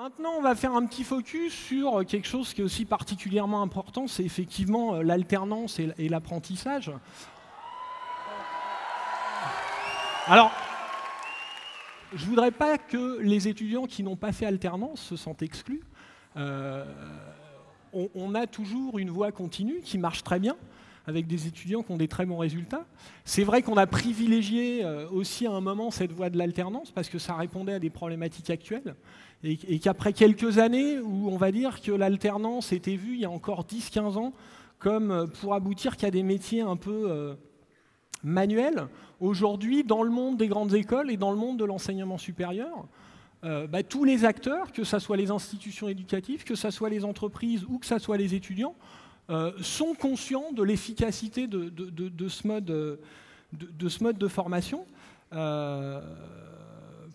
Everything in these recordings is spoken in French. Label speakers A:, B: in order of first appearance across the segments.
A: Maintenant, on va faire un petit focus sur quelque chose qui est aussi particulièrement important, c'est effectivement l'alternance et l'apprentissage. Alors, je ne voudrais pas que les étudiants qui n'ont pas fait alternance se sentent exclus. On a toujours une voie continue qui marche très bien, avec des étudiants qui ont des très bons résultats. C'est vrai qu'on a privilégié aussi à un moment cette voie de l'alternance parce que ça répondait à des problématiques actuelles et qu'après quelques années où on va dire que l'alternance était vue il y a encore 10-15 ans comme pour aboutir qu'à des métiers un peu manuels, aujourd'hui dans le monde des grandes écoles et dans le monde de l'enseignement supérieur, tous les acteurs, que ce soit les institutions éducatives, que ce soit les entreprises ou que ce soit les étudiants, sont conscients de l'efficacité de ce mode de formation.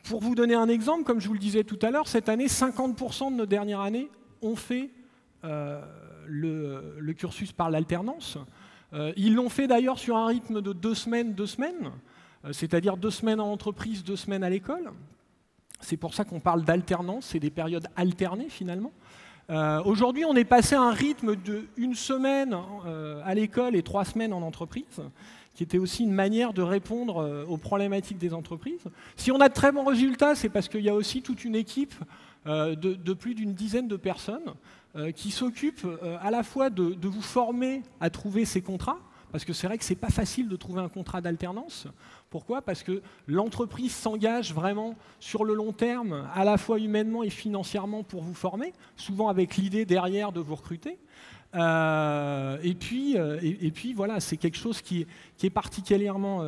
A: Pour vous donner un exemple, comme je vous le disais tout à l'heure, cette année, 50% de nos dernières années ont fait le cursus par l'alternance. Ils l'ont fait d'ailleurs sur un rythme de 2 semaines, c'est-à-dire 2 semaines en entreprise, 2 semaines à l'école. C'est pour ça qu'on parle d'alternance, c'est des périodes alternées finalement. Aujourd'hui, on est passé à un rythme de 1 semaine à l'école et 3 semaines en entreprise, qui était aussi une manière de répondre aux problématiques des entreprises. Si on a de très bons résultats, c'est parce qu'il y a aussi toute une équipe de plus d'une dizaine de personnes qui s'occupent à la fois de vous former à trouver ces contrats, parce que c'est vrai que ce n'est pas facile de trouver un contrat d'alternance. Pourquoi? Parce que l'entreprise s'engage vraiment sur le long terme, à la fois humainement et financièrement pour vous former, souvent avec l'idée derrière de vous recruter. Et puis voilà, c'est quelque chose qui est particulièrement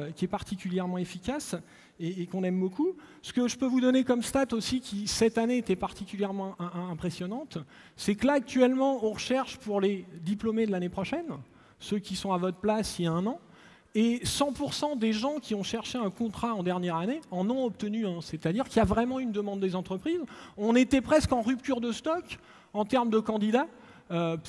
A: efficace et qu'on aime beaucoup. Ce que je peux vous donner comme stat aussi, qui cette année était particulièrement impressionnante, c'est que là actuellement on recherche pour les diplômés de l'année prochaine, ceux qui sont à votre place il y a 1 an, et 100% des gens qui ont cherché un contrat en dernière année en ont obtenu un. C'est-à-dire qu'il y a vraiment une demande des entreprises. On était presque en rupture de stock en termes de candidats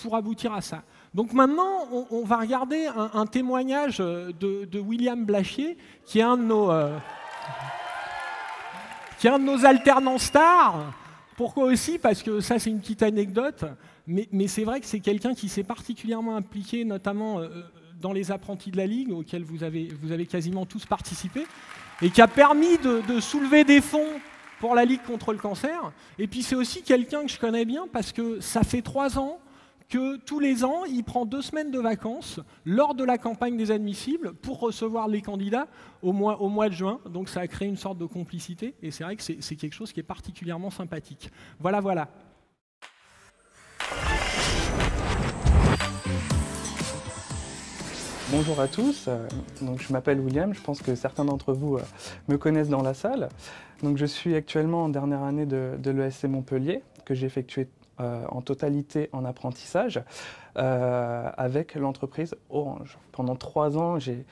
A: pour aboutir à ça. Donc maintenant, on va regarder un témoignage de William Blachier, qui est un de nos alternants stars. Pourquoi aussi? Parce que ça, c'est une petite anecdote, mais c'est vrai que c'est quelqu'un qui s'est particulièrement impliqué, notamment dans les apprentis de la Ligue, auxquels vous avez quasiment tous participé, et qui a permis de soulever des fonds pour la Ligue contre le cancer. Et puis c'est aussi quelqu'un que je connais bien, parce que ça fait 3 ans que tous les ans, il prend 2 semaines de vacances lors de la campagne des admissibles pour recevoir les candidats au mois de juin. Donc ça a créé une sorte de complicité, et c'est vrai que c'est quelque chose qui est particulièrement sympathique. Voilà.
B: Bonjour à tous, donc je m'appelle William, je pense que certains d'entre vous me connaissent dans la salle. Donc je suis actuellement en dernière année de l'ESC Montpellier, que j'ai effectué en totalité en apprentissage avec l'entreprise Orange. Pendant 3 ans, j'ai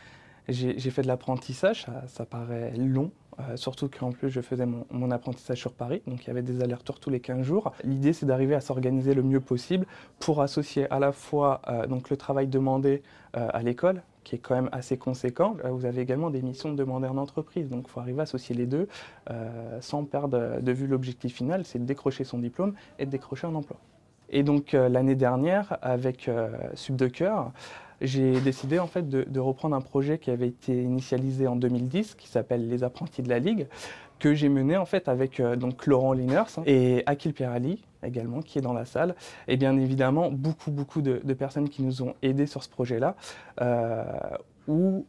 B: fait de l'apprentissage, ça paraît long. Surtout qu'en plus je faisais mon apprentissage sur Paris, donc il y avait des allers-retours tous les 15 jours. L'idée c'est d'arriver à s'organiser le mieux possible pour associer à la fois donc le travail demandé à l'école, qui est quand même assez conséquent. Vous avez également des missions demandées en entreprise, donc il faut arriver à associer les deux sans perdre de vue l'objectif final, c'est de décrocher son diplôme et de décrocher un emploi. Et donc l'année dernière, avec Subdecoeur, j'ai décidé en fait de reprendre un projet qui avait été initialisé en 2010, qui s'appelle Les Apprentis de la Ligue, que j'ai mené en fait avec donc Laurent Liners et Akil Pirali également, qui est dans la salle, et bien évidemment beaucoup de personnes qui nous ont aidés sur ce projet-là, où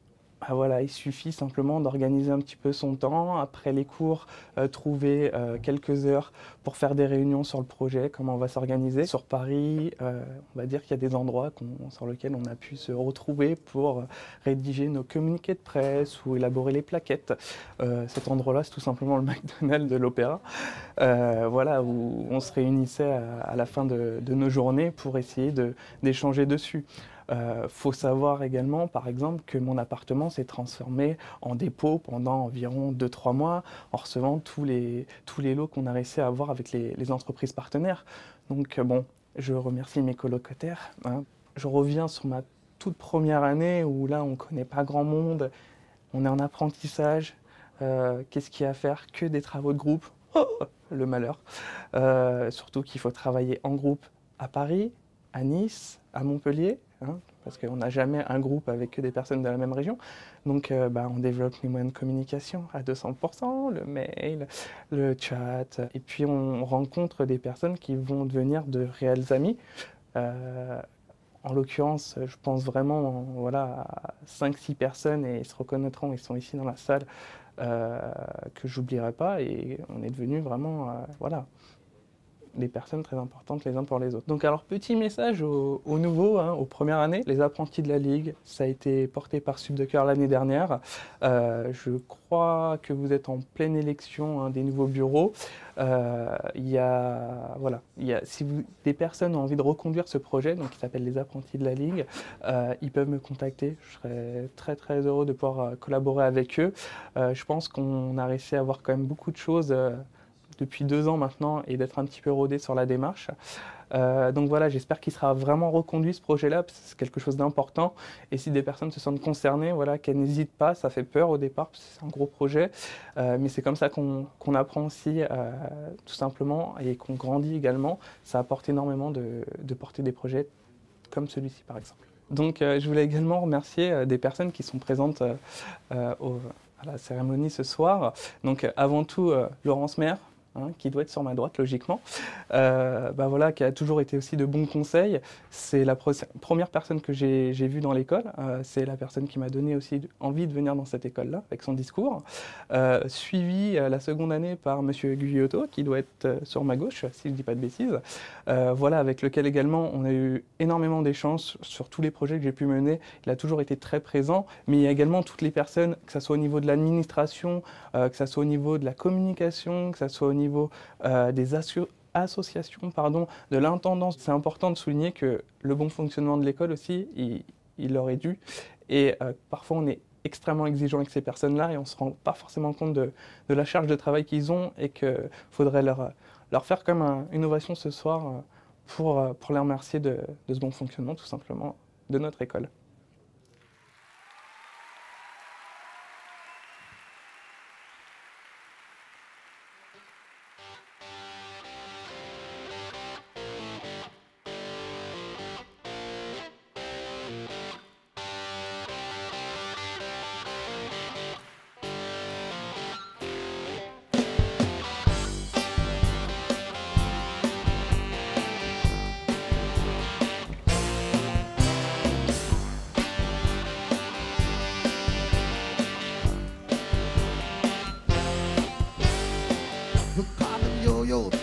B: voilà, il suffit simplement d'organiser un petit peu son temps, après les cours, trouver quelques heures pour faire des réunions sur le projet, comment on va s'organiser. Sur Paris, on va dire qu'il y a des endroits sur lesquels on a pu se retrouver pour rédiger nos communiqués de presse ou élaborer les plaquettes. Cet endroit-là, c'est tout simplement le McDonald's de l'Opéra, voilà, où on se réunissait à la fin de nos journées pour essayer d'échanger dessus. Faut savoir également, par exemple, que mon appartement s'est transformé en dépôt pendant environ 2-3 mois, en recevant tous les lots qu'on a réussi à avoir avec les entreprises partenaires. Donc bon, je remercie mes colocataires. Je reviens sur ma toute première année où là, on ne connaît pas grand monde, on est en apprentissage. Qu'est-ce qu'il y a à faire? Que des travaux de groupe. Oh, le malheur. Surtout qu'il faut travailler en groupe à Paris, à Nice, à Montpellier, hein, parce qu'on n'a jamais un groupe avec que des personnes de la même région. Donc on développe les moyens de communication à 200%, le mail, le chat, et puis on rencontre des personnes qui vont devenir de réels amis. En l'occurrence, je pense vraiment voilà, à 5-6 personnes, et ils se reconnaîtront, ils sont ici dans la salle, que j'oublierai pas, et on est devenus vraiment voilà, des personnes très importantes les uns pour les autres. Donc alors, petit message aux nouveaux, hein, aux premières années, les apprentis de la Ligue, ça a été porté par Sud de Cœur l'année dernière. Je crois que vous êtes en pleine élection, hein, des nouveaux bureaux. Si des personnes ont envie de reconduire ce projet, donc qui s'appelle les apprentis de la Ligue, ils peuvent me contacter. Je serais très très heureux de pouvoir collaborer avec eux. Je pense qu'on a réussi à avoir quand même beaucoup de choses depuis 2 ans maintenant, et d'être un petit peu rodé sur la démarche. Donc voilà, j'espère qu'il sera vraiment reconduit ce projet-là, parce que c'est quelque chose d'important. Et si des personnes se sentent concernées, voilà, qu'elles n'hésitent pas. Ça fait peur au départ, parce que c'est un gros projet, mais c'est comme ça qu'on apprend aussi, tout simplement, et qu'on grandit également. Ça apporte énormément de porter des projets comme celui-ci, par exemple. Donc je voulais également remercier des personnes qui sont présentes à la cérémonie ce soir. Donc avant tout, Laurence Maire, hein, qui doit être sur ma droite logiquement, voilà, qui a toujours été aussi de bons conseils. C'est la première personne que j'ai vue dans l'école. C'est la personne qui m'a donné aussi envie de venir dans cette école-là, avec son discours. Suivi la seconde année par Monsieur Guyoto, qui doit être sur ma gauche, si je ne dis pas de bêtises. Voilà, avec lequel également on a eu énormément d'échanges sur tous les projets que j'ai pu mener. Il a toujours été très présent, mais il y a également toutes les personnes, que ce soit au niveau de l'administration, que ce soit au niveau de la communication, que ce soit au niveau des associations, de l'intendance. C'est important de souligner que le bon fonctionnement de l'école aussi, il leur est dû. Et parfois, on est extrêmement exigeant avec ces personnes-là, et on ne se rend pas forcément compte de la charge de travail qu'ils ont, et qu'il faudrait leur faire comme une ovation ce soir pour les remercier de ce bon fonctionnement, tout simplement, de notre école.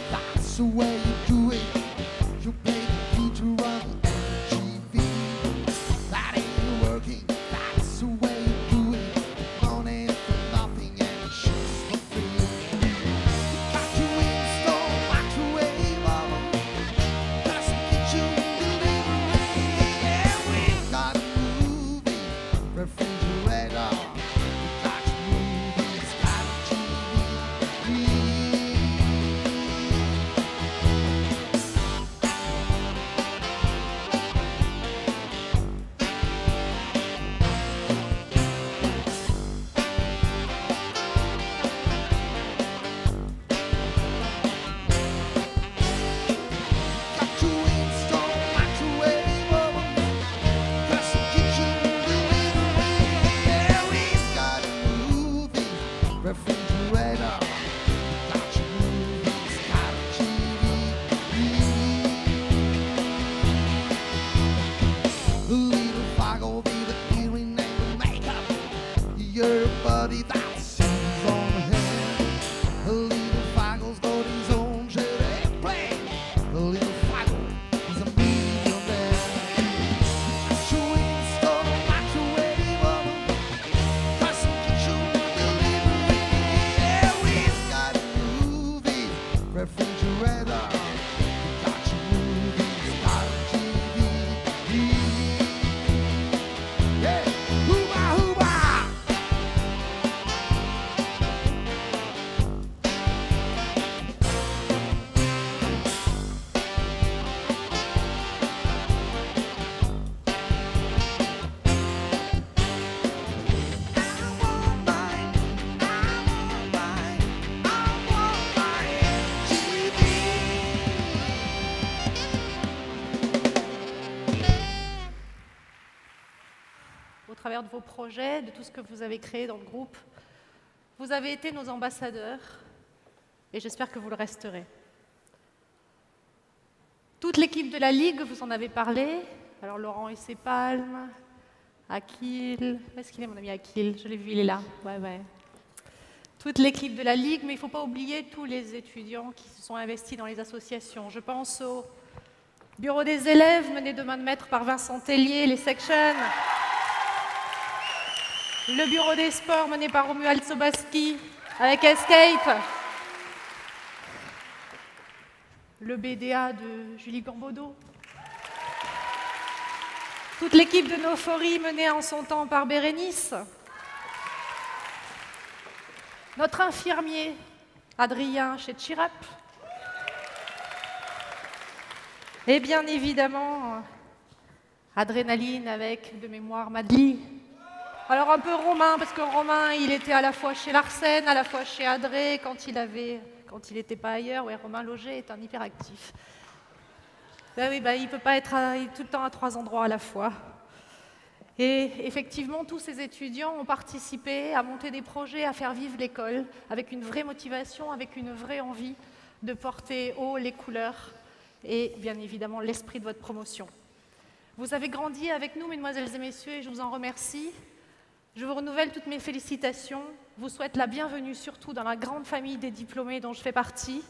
C: That's the way you do it. You play the guitar on MTV. That ain't working. That's the way you do it. Money for nothing and shoes for free. You got to install microwave oven. Custom kitchen delivery. Yeah, we've got a movie refrigerator. We got movies, got TV. Refrigerator, got your movies, got a TV. The little fog will be the hearing and the makeup. Your buddy that sings on the head. A little Faggle's got his own jet airplane. A little Faggle is a millionaire. Got your install microwave oven, custom kitchen delivery. Yeah, we've got a movie refrigerator. We got your movies, got a TV. Yeah, hoo-bah, hoo-bah. I'm alright, I'm alright, I'm alright.
D: l'intérieur de vos projets, de tout ce que vous avez créé dans le groupe. Vous avez été nos ambassadeurs et j'espère que vous le resterez. Toute l'équipe de la Ligue, vous en avez parlé. Alors Laurent et ses palmes, Akil, où est-ce qu'il est mon ami Akil? Je l'ai vu, il est là. Ouais. Toute l'équipe de la Ligue, mais il ne faut pas oublier tous les étudiants qui se sont investis dans les associations. Je pense au bureau des élèves mené de main de maître par Vincent Tellier, les sections. Le bureau des sports mené par Romuald Sobaski avec Escape. Le BDA de Julie Gambodo. Toute l'équipe de Nophorie menée en son temps par Bérénice. Notre infirmier, Adrien chez Chirap. Et bien évidemment, Adrénaline avec de mémoire Madly. Alors un peu Romain, parce que Romain, il était à la fois chez Larsen, à la fois chez Adré, quand il n'était pas ailleurs. Ouais, Romain Loger est un hyperactif. Ben oui, il ne peut pas être tout le temps à 3 endroits à la fois. Et effectivement, tous ces étudiants ont participé à monter des projets, à faire vivre l'école, avec une vraie motivation, avec une vraie envie de porter haut les couleurs et bien évidemment l'esprit de votre promotion. Vous avez grandi avec nous, mesdemoiselles et messieurs, et je vous en remercie. Je vous renouvelle toutes mes félicitations, vous souhaite la bienvenue surtout dans la grande famille des diplômés dont je fais partie.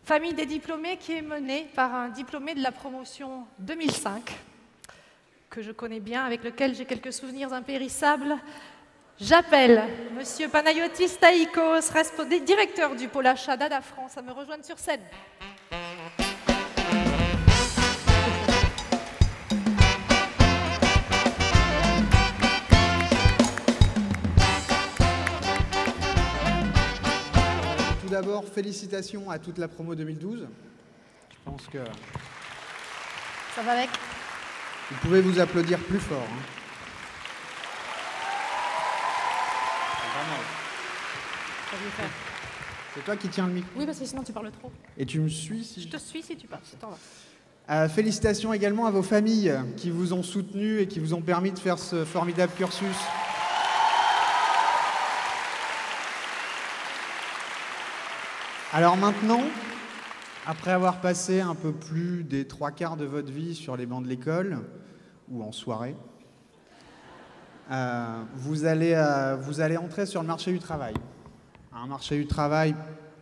D: Famille des diplômés qui est menée par un diplômé de la promotion 2005, que je connais bien, avec lequel j'ai quelques souvenirs impérissables. J'appelle Monsieur Panayotis Staïkos, directeur du pôle achat d'ADA France, à me rejoindre sur scène.
E: Tout d'abord, félicitations à toute la promo 2012. Je pense que...
D: Ça va avec?
E: Vous pouvez vous applaudir plus fort. Hein. C'est toi qui tiens le micro.
D: Oui, parce que sinon tu parles trop.
E: Et tu me suis si
D: je te suis si tu parles. Si t'en vas.
E: Félicitations également à vos familles qui vous ont soutenu et qui vous ont permis de faire ce formidable cursus. Alors maintenant, après avoir passé un peu plus des 3/4 de votre vie sur les bancs de l'école ou en soirée, vous allez entrer sur le marché du travail. Un marché du travail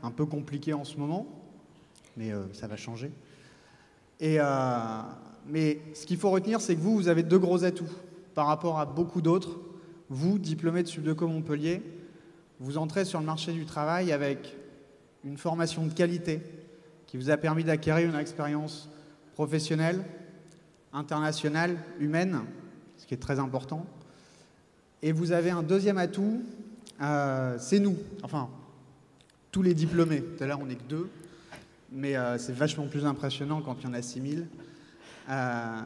E: un peu compliqué en ce moment, mais ça va changer. Mais ce qu'il faut retenir, c'est que vous avez 2 gros atouts par rapport à beaucoup d'autres. Vous, diplômés de Subdeco Montpellier, vous entrez sur le marché du travail avec une formation de qualité qui vous a permis d'acquérir une expérience professionnelle, internationale, humaine, ce qui est très important. Et vous avez un deuxième atout, c'est nous, enfin, tous les diplômés. Tout à l'heure, on n'est que 2, mais c'est vachement plus impressionnant quand il y en a 6000.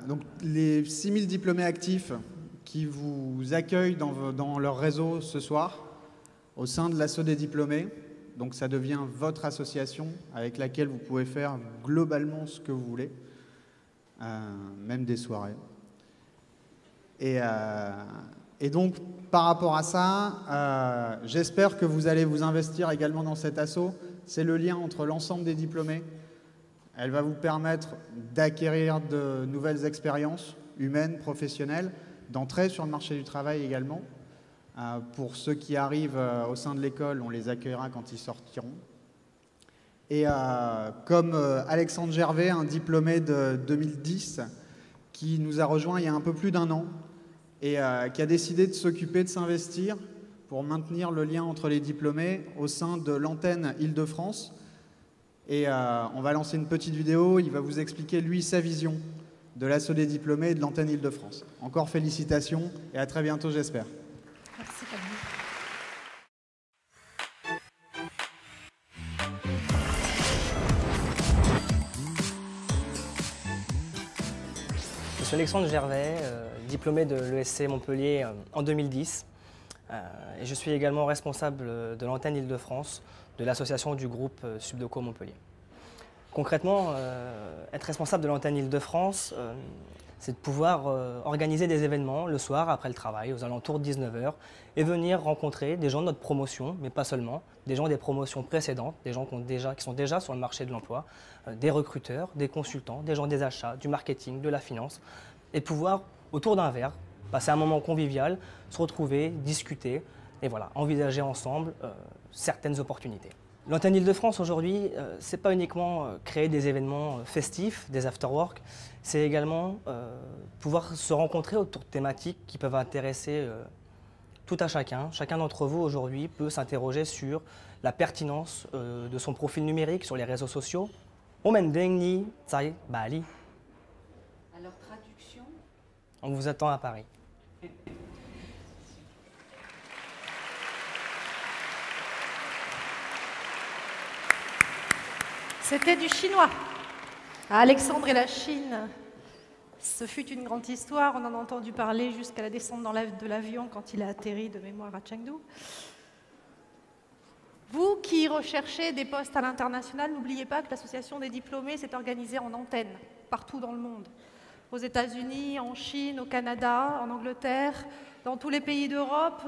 E: Donc, les 6000 diplômés actifs qui vous accueillent dans leur réseau ce soir, au sein de l'assaut des diplômés. Donc ça devient votre association avec laquelle vous pouvez faire globalement ce que vous voulez, même des soirées. Et donc par rapport à ça, j'espère que vous allez vous investir également dans cet asso. C'est le lien entre l'ensemble des diplômés. Elle va vous permettre d'acquérir de nouvelles expériences humaines, professionnelles, d'entrer sur le marché du travail également. Pour ceux qui arrivent au sein de l'école, on les accueillera quand ils sortiront. Et comme Alexandre Gervais, un diplômé de 2010, qui nous a rejoint il y a un peu plus d'1 an et qui a décidé de s'occuper, de s'investir pour maintenir le lien entre les diplômés au sein de l'antenne Île-de-France. Et on va lancer une petite vidéo, il va vous expliquer, lui, sa vision de l'assaut des diplômés et de l'antenne Île-de-France. Encore félicitations et à très bientôt, j'espère.
D: Merci, Camille.
F: Je suis Alexandre Gervais, diplômé de l'ESC Montpellier en 2010. Et je suis également responsable de l'antenne Île-de-France de l'association du groupe Subdeco Montpellier. Concrètement, être responsable de l'antenne Île-de-France, c'est de pouvoir organiser des événements le soir après le travail, aux alentours de 19 h, et venir rencontrer des gens de notre promotion, mais pas seulement, des gens des promotions précédentes, des gens qui sont déjà sur le marché de l'emploi, des recruteurs, des consultants, des gens des achats, du marketing, de la finance, et de pouvoir, autour d'un verre, passer un moment convivial, se retrouver, discuter, et voilà, envisager ensemble certaines opportunités. L'antenne Île-de-France aujourd'hui, c'est pas uniquement créer des événements festifs, des after-work, c'est également pouvoir se rencontrer autour de thématiques qui peuvent intéresser tout à chacun. Chacun d'entre vous aujourd'hui peut s'interroger sur la pertinence de son profil numérique sur les réseaux sociaux. Omendengni Tsai Bali.
D: Alors, traduction?
F: On vous attend à Paris.
D: C'était du chinois. Alexandre et la Chine, ce fut une grande histoire. On en a entendu parler jusqu'à la descente de l'avion quand il a atterri de mémoire à Chengdu. Vous qui recherchez des postes à l'international, n'oubliez pas que l'Association des diplômés s'est organisée en antenne, partout dans le monde. Aux États-Unis, en Chine, au Canada, en Angleterre, dans tous les pays d'Europe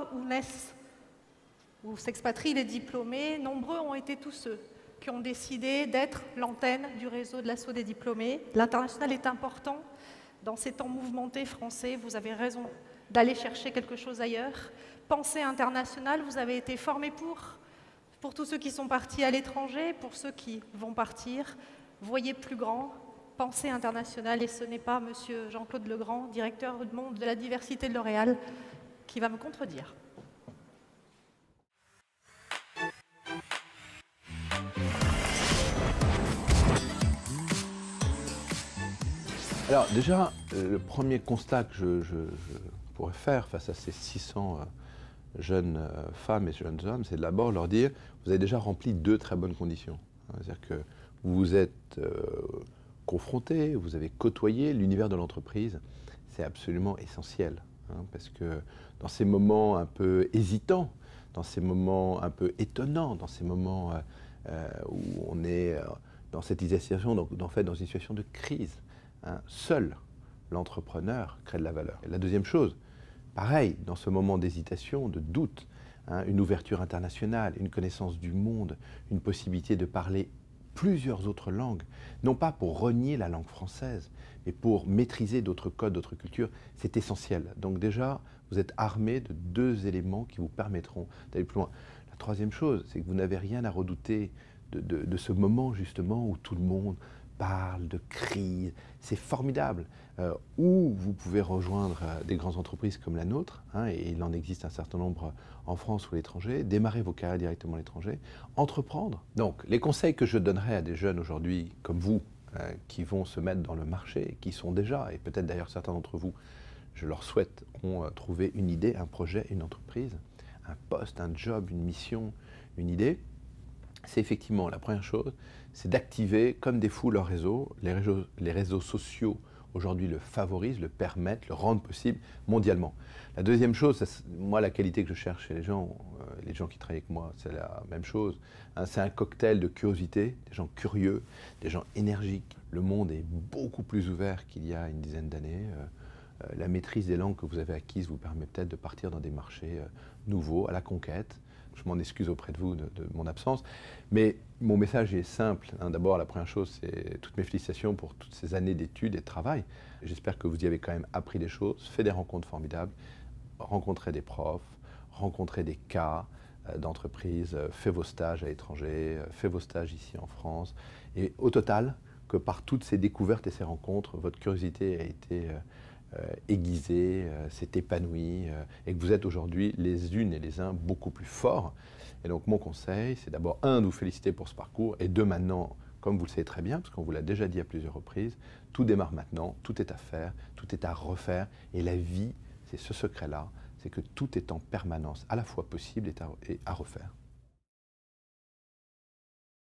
D: où s'expatrient les diplômés, nombreux ont été tous ceux qui ont décidé d'être l'antenne du réseau de l'Asso des diplômés. L'international est important. Dans ces temps mouvementés français, vous avez raison d'aller chercher quelque chose ailleurs. Pensée internationale, vous avez été formés pour tous ceux qui sont partis à l'étranger, pour ceux qui vont partir. Voyez plus grand, pensée internationale, et ce n'est pas monsieur Jean-Claude Legrand, directeur du monde de la diversité de L'Oréal, qui va me contredire.
G: Alors déjà, le premier constat que je pourrais faire face à ces 600 jeunes femmes et jeunes hommes, c'est d'abord leur dire, vous avez déjà rempli 2 très bonnes conditions. C'est-à-dire que vous vous êtes confrontés, vous avez côtoyé l'univers de l'entreprise, c'est absolument essentiel. Parce que dans ces moments un peu hésitants, dans ces moments un peu étonnants, dans ces moments où on est dans cette situation, donc en fait dans une situation de crise, seul l'entrepreneur crée de la valeur. Et la deuxième chose, pareil, dans ce moment d'hésitation, de doute, une ouverture internationale, une connaissance du monde, une possibilité de parler plusieurs autres langues, non pas pour renier la langue française, mais pour maîtriser d'autres codes, d'autres cultures, c'est essentiel. Donc déjà, vous êtes armé de 2 éléments qui vous permettront d'aller plus loin. La troisième chose, c'est que vous n'avez rien à redouter de ce moment justement où tout le monde parle de crise, c'est formidable, où vous pouvez rejoindre des grandes entreprises comme la nôtre, et il en existe un certain nombre en France ou à l'étranger, démarrer vos carrières directement à l'étranger, entreprendre. Donc les conseils que je donnerais à des jeunes aujourd'hui comme vous, qui vont se mettre dans le marché, qui sont déjà, et peut-être d'ailleurs certains d'entre vous, je leur souhaite, ont trouvé une idée, un projet, une entreprise, un poste, un job, une mission, une idée, c'est effectivement la première chose, c'est d'activer comme des fous leur réseau. Les réseaux sociaux aujourd'hui le favorisent, le permettent, le rendent possible mondialement. La deuxième chose, moi la qualité que je cherche chez les gens qui travaillent avec moi, c'est la même chose. C'est un cocktail de curiosité, des gens curieux, des gens énergiques. Le monde est beaucoup plus ouvert qu'il y a une dizaine d'années. La maîtrise des langues que vous avez acquises vous permet peut-être de partir dans des marchés nouveaux, à la conquête. Je m'en excuse auprès de vous de mon absence, mais mon message est simple. D'abord, la première chose, c'est toutes mes félicitations pour toutes ces années d'études et de travail. J'espère que vous y avez quand même appris des choses, fait des rencontres formidables, rencontré des profs, rencontré des cas d'entreprises, fait vos stages à l'étranger, fait vos stages ici en France. Et au total, que par toutes ces découvertes et ces rencontres, votre curiosité a été aiguisée, s'est épanouie, et que vous êtes aujourd'hui les unes et les uns beaucoup plus forts. Et donc mon conseil, c'est d'abord de vous féliciter pour ce parcours, et maintenant, comme vous le savez très bien, parce qu'on vous l'a déjà dit à plusieurs reprises, tout démarre maintenant, tout est à faire, tout est à refaire, et la vie, c'est ce secret-là, c'est que tout est en permanence, à la fois possible et à refaire.